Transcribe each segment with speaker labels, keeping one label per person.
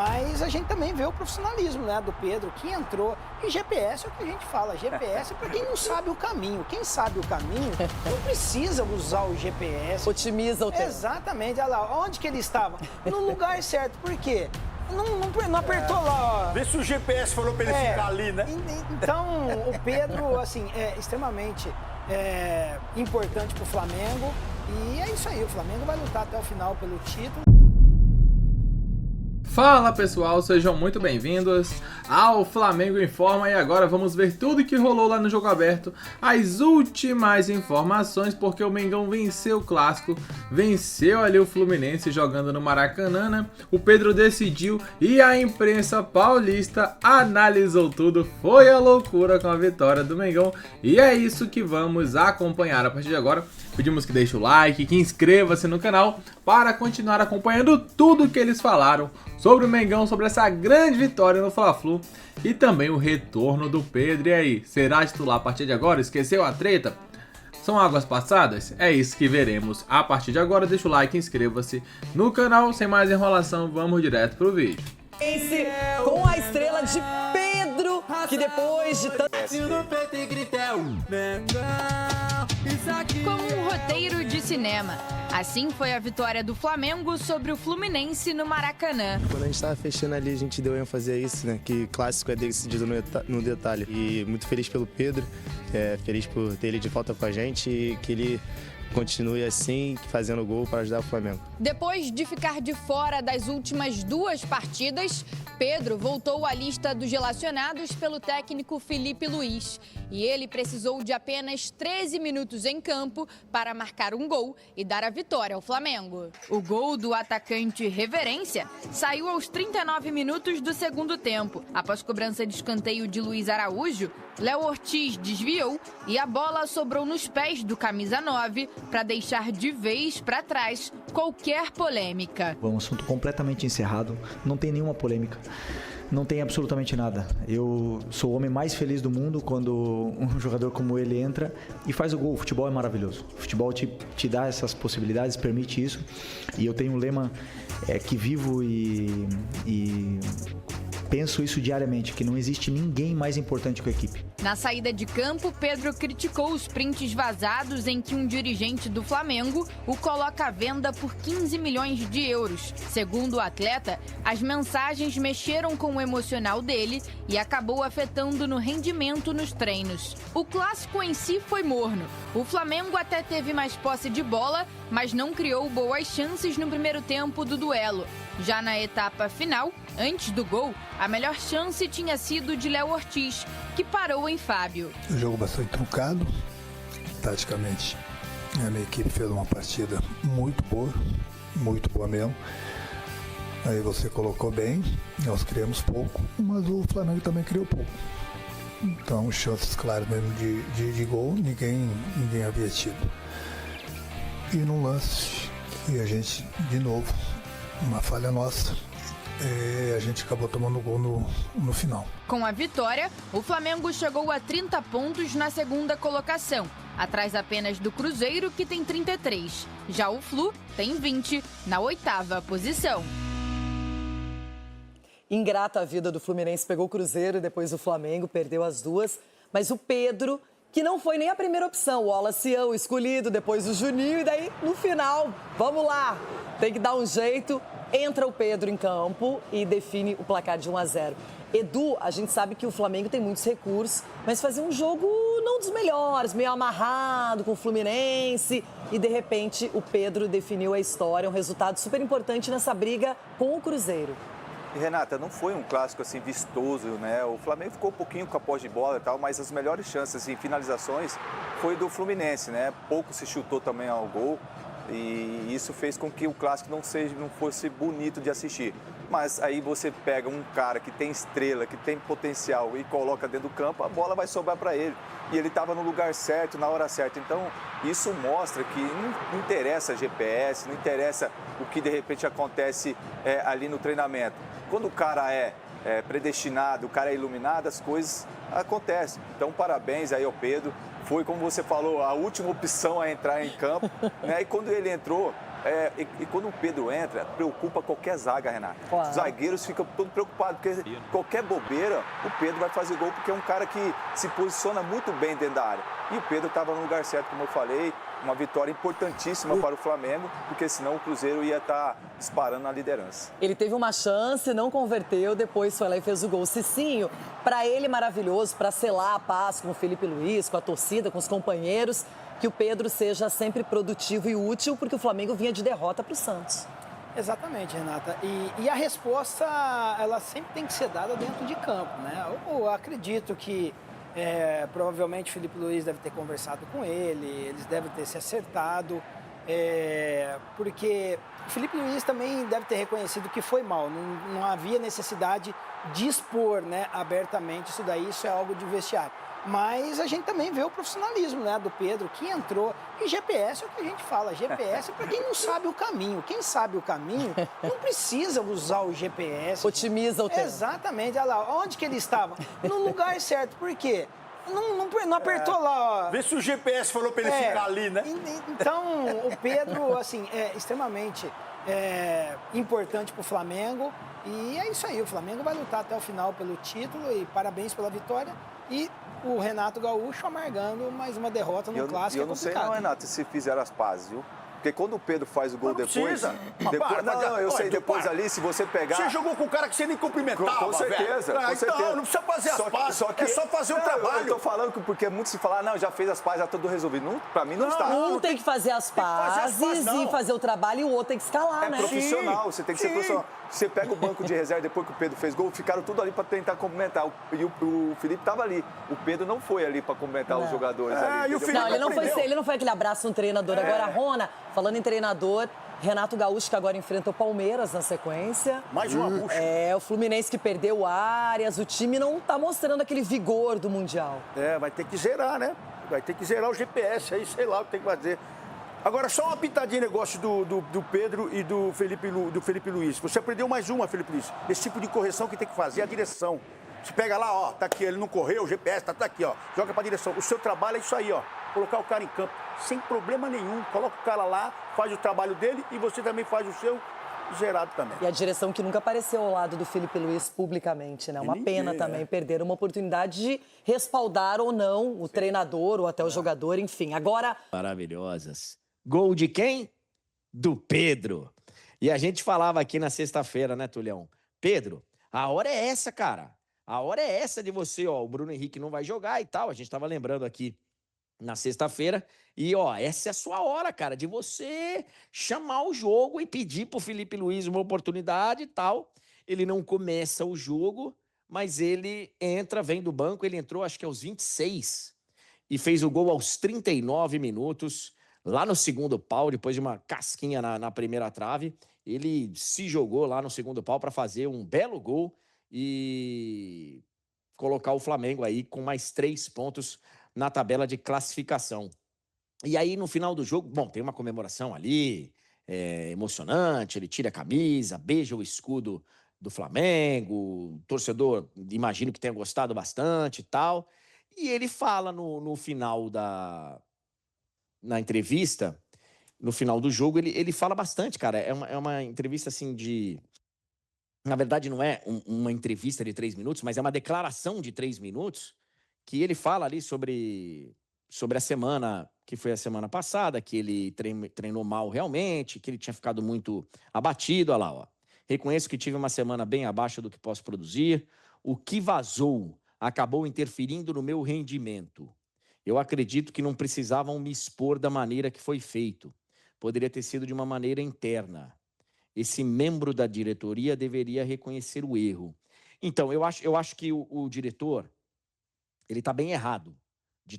Speaker 1: Mas a gente também vê o profissionalismo, né, do Pedro, que entrou. E GPS é o que a gente fala, GPS é para quem não sabe o caminho. Quem sabe o caminho não precisa usar o GPS.
Speaker 2: Otimiza o tempo.
Speaker 1: Exatamente, olha lá, onde que ele estava? No lugar certo, por quê? Não apertou lá, ó.
Speaker 3: Vê se o GPS falou pra ele ficar ali, né?
Speaker 1: Então, o Pedro, assim, é extremamente importante pro Flamengo. E é isso aí, o Flamengo vai lutar até o final pelo título.
Speaker 4: Fala pessoal, sejam muito bem-vindos ao Flamengo Informa e agora vamos ver tudo que rolou lá no Jogo Aberto, as últimas informações, porque o Mengão venceu o Clássico, venceu ali o Fluminense jogando no Maracanã, né? O Pedro decidiu e a imprensa paulista analisou tudo, foi a loucura com a vitória do Mengão e é isso que vamos acompanhar a partir de agora. Pedimos que deixe o like, que inscreva-se no canal para continuar acompanhando tudo que eles falaram sobre o Mengão, sobre essa grande vitória no Fla-Flu e também o retorno do Pedro. E aí, será titular a partir de agora? Esqueceu a treta? São águas passadas? É isso que veremos a partir de agora. Deixa o like, inscreva-se no canal. Sem mais enrolação, vamos direto pro vídeo.
Speaker 2: Com a estrela de Pedro, que depois de tanto...
Speaker 5: Como um roteiro de cinema. Assim foi a vitória do Flamengo sobre o Fluminense no Maracanã.
Speaker 6: Quando a gente estava fechando ali, a gente deu ênfase a isso, né? Que clássico é decidido no detalhe. E muito feliz pelo Pedro, feliz por ter ele de volta com a gente e que ele continue assim, fazendo gol para ajudar o Flamengo.
Speaker 5: Depois de ficar de fora das últimas duas partidas, Pedro voltou à lista dos relacionados pelo técnico Felipe Luiz. E ele precisou de apenas 13 minutos em campo para marcar um gol e dar a vitória ao Flamengo. O gol do atacante Reverência saiu aos 39 minutos do segundo tempo. Após cobrança de escanteio de Luiz Araújo, Léo Ortiz desviou e a bola sobrou nos pés do camisa 9 para deixar de vez para trás qualquer polêmica.
Speaker 7: É um assunto completamente encerrado, não tem nenhuma polêmica. Não tem absolutamente nada. Eu sou o homem mais feliz do mundo quando um jogador como ele entra e faz o gol. O futebol é maravilhoso. O futebol te dá essas possibilidades, permite isso. E eu tenho um lema que vivo e penso isso diariamente, que não existe ninguém mais importante que a equipe.
Speaker 5: Na saída de campo, Pedro criticou os prints vazados em que um dirigente do Flamengo o coloca à venda por 15 milhões de euros. Segundo o atleta, as mensagens mexeram com o emocional dele e acabou afetando no rendimento nos treinos. O clássico em si foi morno. O Flamengo até teve mais posse de bola, mas não criou boas chances no primeiro tempo do duelo. Já na etapa final, antes do gol, a melhor chance tinha sido de Léo Ortiz, que parou em Fábio.
Speaker 8: Um jogo bastante truncado, taticamente. A minha equipe fez uma partida muito boa mesmo. Aí você colocou bem, nós criamos pouco, mas o Flamengo também criou pouco. Então, chances claras mesmo de gol, ninguém havia tido. E num lance, e a gente, de novo, uma falha nossa, a gente acabou tomando gol no final.
Speaker 5: Com a vitória, o Flamengo chegou a 30 pontos na segunda colocação, atrás apenas do Cruzeiro, que tem 33. Já o Flu tem 20, na 8ª posição.
Speaker 2: Ingrata a vida do Fluminense, pegou o Cruzeiro e depois o Flamengo, perdeu as duas. Mas o Pedro, que não foi nem a primeira opção, o Wallace, o escolhido, depois o Juninho, e daí no final, vamos lá, tem que dar um jeito. Entra o Pedro em campo e define o placar de 1-0. Edu, a gente sabe que o Flamengo tem muitos recursos, mas fazia um jogo não dos melhores, meio amarrado com o Fluminense. E de repente o Pedro definiu a história, um resultado super importante nessa briga com o Cruzeiro.
Speaker 9: E Renata, não foi um clássico assim vistoso, né? O Flamengo ficou um pouquinho com a posse de bola e tal, mas as melhores chances, assim, finalizações, foi do Fluminense, né? Pouco se chutou também ao gol. E isso fez com que o clássico não fosse bonito de assistir. Mas aí você pega um cara que tem estrela, que tem potencial e coloca dentro do campo, a bola vai sobrar para ele. E ele estava no lugar certo, na hora certa. Então, isso mostra que não interessa GPS, não interessa o que de repente acontece ali no treinamento. Quando o cara é predestinado, o cara é iluminado, as coisas acontecem. Então, parabéns aí ao Pedro. Foi, como você falou, a última opção a entrar em campo, né? E quando ele entrou, E quando o Pedro entra, preocupa qualquer zaga, Renato.
Speaker 2: Claro.
Speaker 9: Os zagueiros ficam todos preocupados, porque qualquer bobeira, o Pedro vai fazer gol, porque é um cara que se posiciona muito bem dentro da área. E o Pedro estava no lugar certo, como eu falei, uma vitória importantíssima para o Flamengo, porque senão o Cruzeiro ia estar disparando na liderança.
Speaker 2: Ele teve uma chance, não converteu, depois foi lá e fez o gol. Cicinho, para ele maravilhoso, para selar a paz com o Felipe Luiz, com a torcida, com os companheiros, que o Pedro seja sempre produtivo e útil, porque o Flamengo vinha de derrota para o Santos.
Speaker 1: Exatamente, Renata. E a resposta, ela sempre tem que ser dada dentro de campo, né? Eu acredito que provavelmente o Felipe Luiz deve ter conversado com ele, eles devem ter se acertado, porque o Felipe Luiz também deve ter reconhecido que foi mal, não havia necessidade de expor, né, abertamente isso daí, isso é algo de vestiário. Mas a gente também vê o profissionalismo, né, do Pedro, que entrou. E GPS é o que a gente fala, GPS é para quem não sabe o caminho. Quem sabe o caminho não precisa usar o GPS.
Speaker 2: Otimiza o tempo.
Speaker 1: Exatamente, olha lá, onde que ele estava? No lugar certo, por quê? Não apertou lá, ó.
Speaker 3: Vê se o GPS falou pra ele ficar ali, né?
Speaker 1: Então, o Pedro, assim, é extremamente importante pro Flamengo. E é isso aí, o Flamengo vai lutar até o final pelo título e parabéns pela vitória. E o Renato Gaúcho amargando mais uma derrota no clássico.
Speaker 9: E eu não sei não, Renato, se fizeram as pazes, viu? Porque quando o Pedro faz o gol depois... eu sei, depois ali, se você pegar...
Speaker 3: Você jogou com um cara que você nem cumprimentava,
Speaker 9: com certeza,
Speaker 3: velho.
Speaker 9: com certeza.
Speaker 3: Então, não precisa fazer as pazes, é só fazer o trabalho.
Speaker 9: Eu tô falando porque muitos se falam, não, já fez as pazes, já tudo resolvido. Não, pra mim não está.
Speaker 2: Um tem que fazer as pazes e fazer o trabalho e o outro tem que escalar, né?
Speaker 9: É profissional, você tem que ser profissional. Você pega o banco de reserva depois que o Pedro fez gol, ficaram tudo ali para tentar complementar. E o Felipe estava ali. O Pedro não foi ali para complementar os jogadores ali.
Speaker 3: E o Felipe
Speaker 2: ele não foi aquele abraço no treinador. Agora, Rona, falando em treinador, Renato Gaúcho, que agora enfrenta o Palmeiras na sequência.
Speaker 3: Mais uma bucha.
Speaker 2: O Fluminense que perdeu o Arias. O time não tá mostrando aquele vigor do Mundial.
Speaker 3: Vai ter que zerar, né? Vai ter que zerar o GPS aí, sei lá o que tem que fazer. Agora, só uma pitadinha de negócio do Pedro e do Felipe Luiz. Você aprendeu mais uma, Felipe Luiz. Esse tipo de correção que tem que fazer é a direção. Você pega lá, ó, tá aqui, ele não correu, o GPS tá aqui, ó. Joga pra direção. O seu trabalho é isso aí, ó. Colocar o cara em campo, sem problema nenhum. Coloca o cara lá, faz o trabalho dele e você também faz o seu zerado também.
Speaker 2: E a direção que nunca apareceu ao lado do Felipe Luiz publicamente, né? Uma pena também perder uma oportunidade de respaldar ou não o treinador ou até o jogador, enfim. Agora...
Speaker 10: Maravilhosas. Gol de quem? Do Pedro. E a gente falava aqui na sexta-feira, né, Tulhão? Pedro, a hora é essa, cara. A hora é essa de você, ó. O Bruno Henrique não vai jogar e tal. A gente tava lembrando aqui na sexta-feira. E, ó, essa é a sua hora, cara, de você chamar o jogo e pedir pro Felipe Luiz uma oportunidade e tal. Ele não começa o jogo, mas ele entra, vem do banco. Ele entrou, acho que aos 26 e fez o gol aos 39 minutos. Lá no segundo pau, depois de uma casquinha na primeira trave, ele se jogou lá no segundo pau para fazer um belo gol e colocar o Flamengo aí com mais 3 pontos na tabela de classificação. E aí, no final do jogo, bom, tem uma comemoração ali, emocionante, ele tira a camisa, beija o escudo do Flamengo, o torcedor, imagino que tenha gostado bastante e tal, e ele fala no final na entrevista, no final do jogo, ele fala bastante, cara. É uma entrevista, assim, na verdade, não é uma entrevista de 3 minutos, mas é uma declaração de 3 minutos que ele fala ali sobre a semana, que foi a semana passada, que ele treinou mal realmente, que ele tinha ficado muito abatido. Olha lá, ó. Reconheço que tive uma semana bem abaixo do que posso produzir. O que vazou acabou interferindo no meu rendimento. Eu acredito que não precisavam me expor da maneira que foi feito. Poderia ter sido de uma maneira interna. Esse membro da diretoria deveria reconhecer o erro. Então, eu acho que o diretor, ele está bem errado de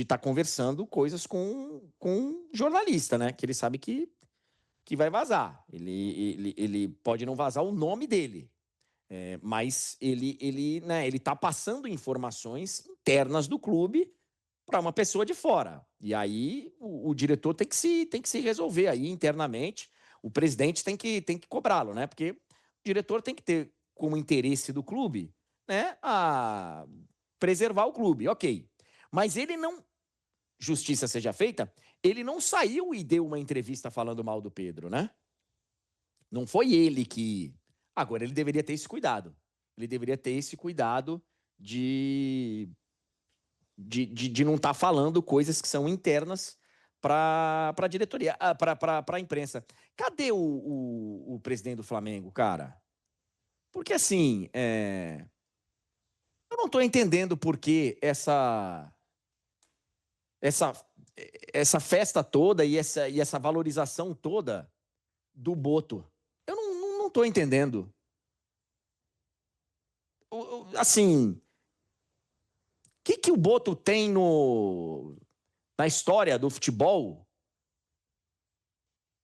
Speaker 10: tá conversando coisas com um jornalista, né? Que ele sabe que vai vazar. Ele pode não vazar o nome dele, mas ele tá passando informações internas do clube para uma pessoa de fora. E aí o diretor tem que se resolver aí internamente. O presidente tem que cobrá-lo, né? Porque o diretor tem que ter como interesse do clube, né, a preservar o clube, ok. Mas ele justiça seja feita, ele não saiu e deu uma entrevista falando mal do Pedro, né? Não foi ele que... Agora, ele deveria ter esse cuidado. Ele deveria ter esse cuidado de não estar falando coisas que são internas para a diretoria, para a imprensa. Cadê o presidente do Flamengo, cara? Porque, assim, eu não estou entendendo por que essa festa toda e essa valorização toda do Boto. Eu não estou entendendo. Assim, o que o Boto tem na história do futebol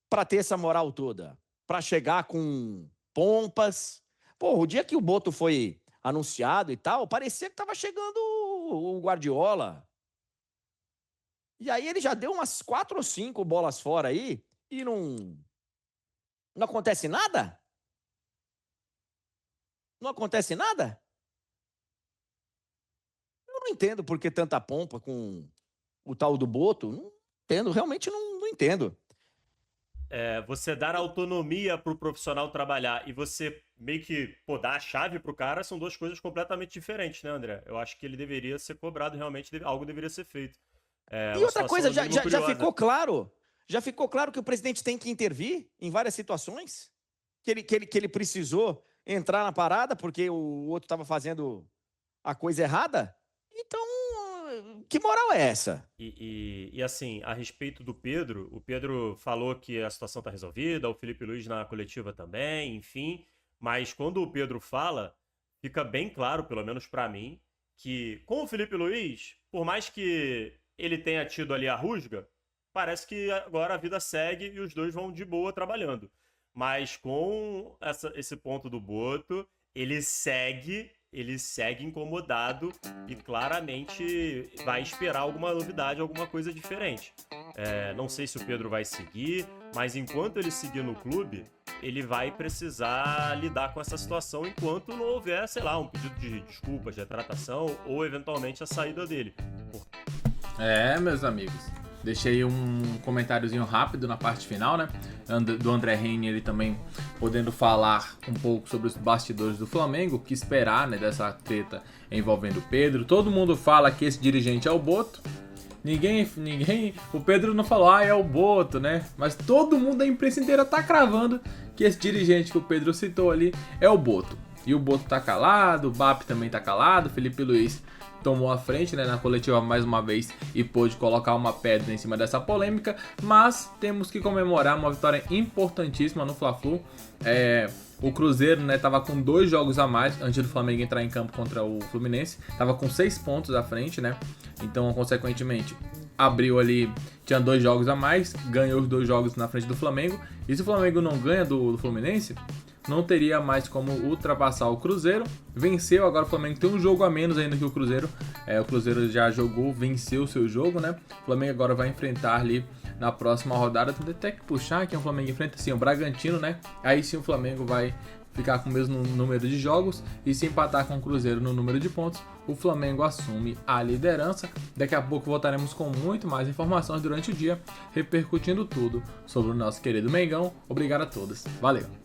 Speaker 10: para ter essa moral toda? Para chegar com pompas? Pô, o dia que o Boto foi anunciado e tal, parecia que estava chegando o Guardiola. E aí ele já deu umas 4 ou 5 bolas fora aí e não acontece nada? Não acontece nada? Eu não entendo por que tanta pompa com o tal do Boto. Não entendo, realmente não entendo.
Speaker 11: Você dar autonomia para o profissional trabalhar e você meio que dar a chave para o cara são duas coisas completamente diferentes, né, André? Eu acho que ele deveria ser cobrado, realmente algo deveria ser feito.
Speaker 10: E outra coisa, já ficou claro? Já ficou claro que o presidente tem que intervir em várias situações? Que ele precisou entrar na parada porque o outro estava fazendo a coisa errada? Então, que moral é essa?
Speaker 11: E assim, a respeito do Pedro, o Pedro falou que a situação está resolvida, o Felipe Luiz na coletiva também, enfim. Mas quando o Pedro fala, fica bem claro, pelo menos para mim, que com o Felipe Luiz, por mais que ele tenha tido ali a rusga, parece que agora a vida segue e os dois vão de boa trabalhando. Mas com esse ponto do Boto, ele segue incomodado e claramente vai esperar alguma novidade, alguma coisa diferente. Não sei se o Pedro vai seguir, mas enquanto ele seguir no clube, ele vai precisar lidar com essa situação enquanto não houver, sei lá, um pedido de desculpas, de retratação ou eventualmente a saída dele.
Speaker 4: Meus amigos, deixei um comentáriozinho rápido na parte final, né? Do André Reine, ele também podendo falar um pouco sobre os bastidores do Flamengo, o que esperar, né, dessa treta envolvendo o Pedro. Todo mundo fala que esse dirigente é o Boto. Ninguém, o Pedro não falou, é o Boto, né? Mas todo mundo, a imprensa inteira tá cravando que esse dirigente que o Pedro citou ali é o Boto. E o Boto tá calado, o BAP também tá calado, o Felipe Luiz tomou a frente, né, na coletiva mais uma vez e pôde colocar uma pedra em cima dessa polêmica, mas temos que comemorar uma vitória importantíssima no Fla-Flu. O Cruzeiro, né, tava com 2 jogos a mais antes do Flamengo entrar em campo contra o Fluminense, tava com 6 pontos à frente, né, então consequentemente abriu ali, tinha 2 jogos a mais, ganhou os 2 jogos na frente do Flamengo, e se o Flamengo não ganha do Fluminense, não teria mais como ultrapassar o Cruzeiro. Venceu, agora o Flamengo tem um jogo a menos ainda que o Cruzeiro. O Cruzeiro já jogou, venceu o seu jogo, né? O Flamengo agora vai enfrentar ali na próxima rodada. Tem até que puxar que o Flamengo enfrenta assim, o Bragantino, né? Aí sim o Flamengo vai ficar com o mesmo número de jogos e se empatar com o Cruzeiro no número de pontos, o Flamengo assume a liderança. Daqui a pouco voltaremos com muito mais informações durante o dia, repercutindo tudo sobre o nosso querido Mengão. Obrigado a todos. Valeu!